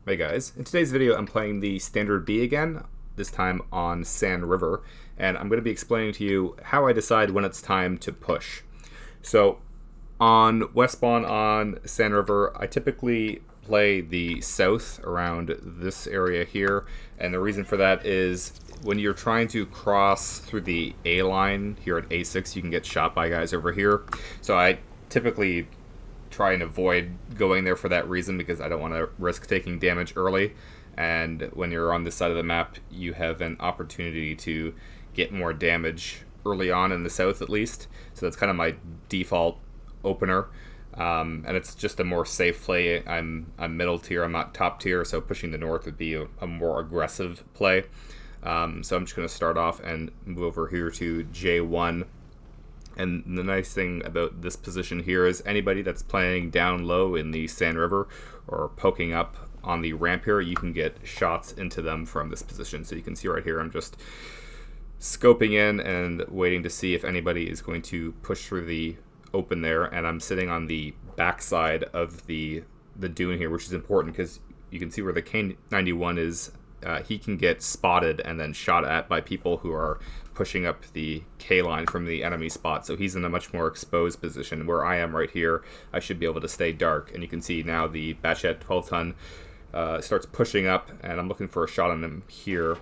Hey guys, in today's video I'm playing the Standard B again, this time on Sand River, and I'm going to be explaining to you how I decide when it's time to push. So on Westbourne on Sand River, I typically play the south around this area here, and the reason for that is when you're trying to cross through the A line here at A6, you can get shot by guys over here. So I typically try and avoid going there for that reason because I don't want to risk taking damage early. And when you're on this side of the map, you have an opportunity to get more damage early on in the south at least. So that's kind of my default opener. And it's just a more safe play. I'm middle tier, I'm not top tier, so pushing the north would be a more aggressive play. So I'm just going to start off and move over here to J1. And the nice thing about this position here is anybody that's playing down low in the Sand River or poking up on the ramp here, you can get shots into them from this position. So you can see right here, I'm just scoping in and waiting to see if anybody is going to push through the open there. And I'm sitting on the backside of the dune here, which is important because you can see where the K91 is. He can get spotted and then shot at by people who are pushing up the K line from the enemy spot. So he's in a much more exposed position. Where I am right here, I should be able to stay dark. And you can see now the Batchet 12-ton starts pushing up, and I'm looking for a shot on him here.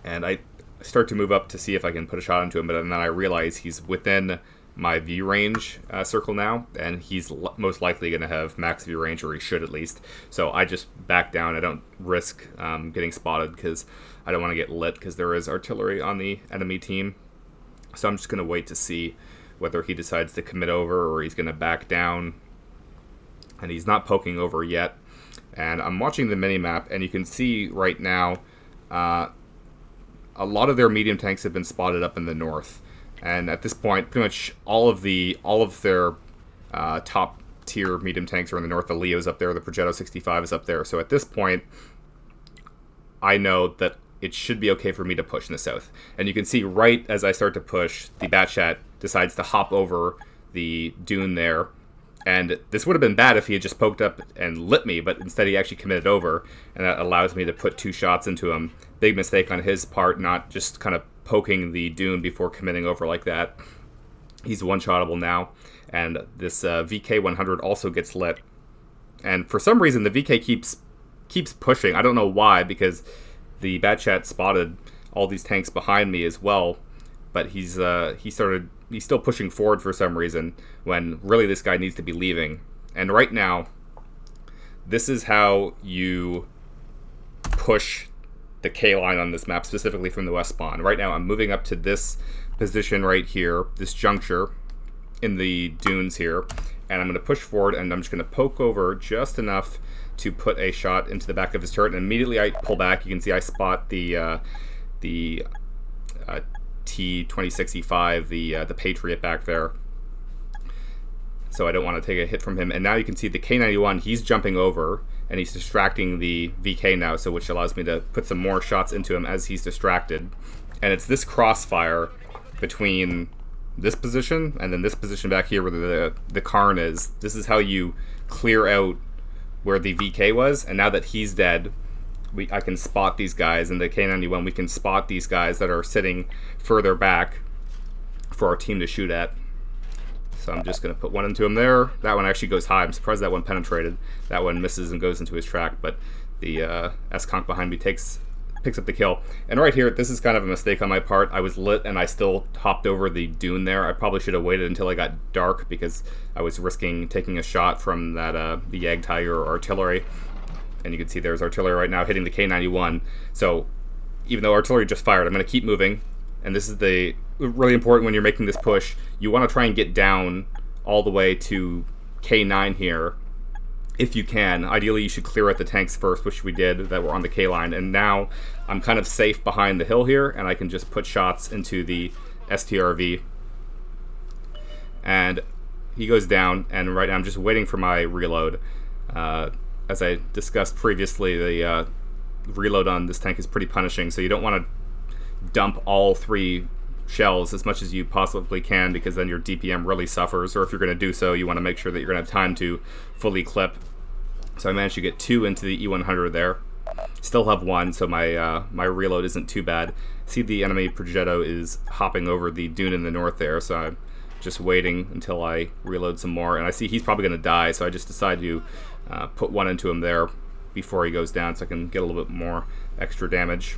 And I start to move up to see if I can put a shot into him, but then I realize he's within my view range circle now, and he's most likely going to have max view range, or he should at least. So I just back down. I don't risk getting spotted because I don't want to get lit because there is artillery on the enemy team. So I'm just going to wait to see whether he decides to commit over or he's going to back down. And he's not poking over yet. And I'm watching the mini-map, and you can see right now a lot of their medium tanks have been spotted up in the north. And at this point, pretty much all of their top tier medium tanks are in the north. The Leo's up there, the Progetto 65 is up there. So at this point, I know that it should be okay for me to push in the south. And you can see right as I start to push, the Batchat decides to hop over the dune there. And this would have been bad if he had just poked up and lit me, but instead he actually committed over, and that allows me to put 2 shots into him. Big mistake on his part, not just kind of poking the dune before committing over like that. He's one-shottable now, and this VK100 also gets lit. And for some reason, the VK keeps pushing. I don't know why, because the Batchat spotted all these tanks behind me as well, but he's still pushing forward for some reason when really this guy needs to be leaving. And right now, this is how you push the K line on this map, specifically from the west spawn. Right now I'm moving up to this position right here, this juncture in the dunes here, and I'm going to push forward, and I'm just going to poke over just enough to put a shot into the back of his turret, and immediately I pull back. You can see I spot the T-2065, the Patriot back there. So I don't want to take a hit from him. And now you can see the K91, he's jumping over, and he's distracting the VK now, so which allows me to put some more shots into him as he's distracted. And it's this crossfire between this position and then this position back here where the Karn is. This is how you clear out where the VK was, and now that he's dead, I can spot these guys. In the K91, we can spot these guys that are sitting further back for our team to shoot at. So I'm just going to put one into him there. That one actually goes high. I'm surprised that one penetrated. That one misses and goes into his track, but the S-Conk behind me picks up the kill. And right here, this is kind of a mistake on my part. I was lit and I still hopped over the dune there. I probably should have waited until I got dark because I was risking taking a shot from that the Yag Tiger or artillery. And you can see there's artillery right now hitting the K91. So even though artillery just fired, I'm going to keep moving. And this is the really important when you're making this push. You want to try and get down all the way to K9 here if you can. Ideally, you should clear out the tanks first, which we did that were on the K line. And now I'm kind of safe behind the hill here, and I can just put shots into the STRV. And he goes down, and right now I'm just waiting for my reload. As I discussed previously, the reload on this tank is pretty punishing, so you don't want to dump all 3 shells as much as you possibly can, because then your DPM really suffers, or if you're going to do so, you want to make sure that you're going to have time to fully clip. So I managed to get 2 into the E100 there. Still have 1, so my reload isn't too bad. See, the enemy Progetto is hopping over the dune in the north there, so I'm just waiting until I reload some more. And I see he's probably going to die, so I just decided to put 1 into him there before he goes down, so I can get a little bit more extra damage.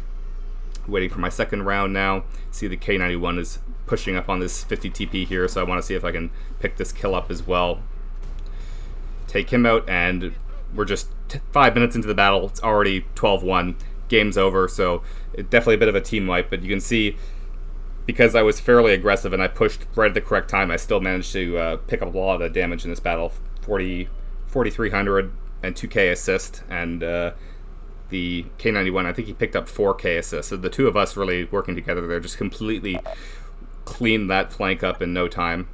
Waiting for my second round now. See, the K91 is pushing up on this 50 TP here, so I want to see if I can pick this kill up as well. Take him out, and we're just 5 minutes into the battle. It's already 12-1. Game's over, so it's definitely a bit of a team wipe, but you can see, because I was fairly aggressive and I pushed right at the correct time, I still managed to pick up a lot of damage in this battle. 4,300 and 2k assist, and the K91, I think he picked up 4k assist. So the two of us really working together there just completely cleaned that flank up in no time.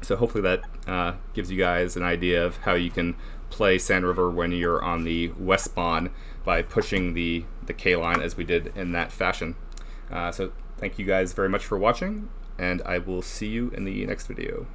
So hopefully that gives you guys an idea of how you can play Sand River when you're on the west spawn by pushing the K line as we did in that fashion. So thank you guys very much for watching, and I will see you in the next video.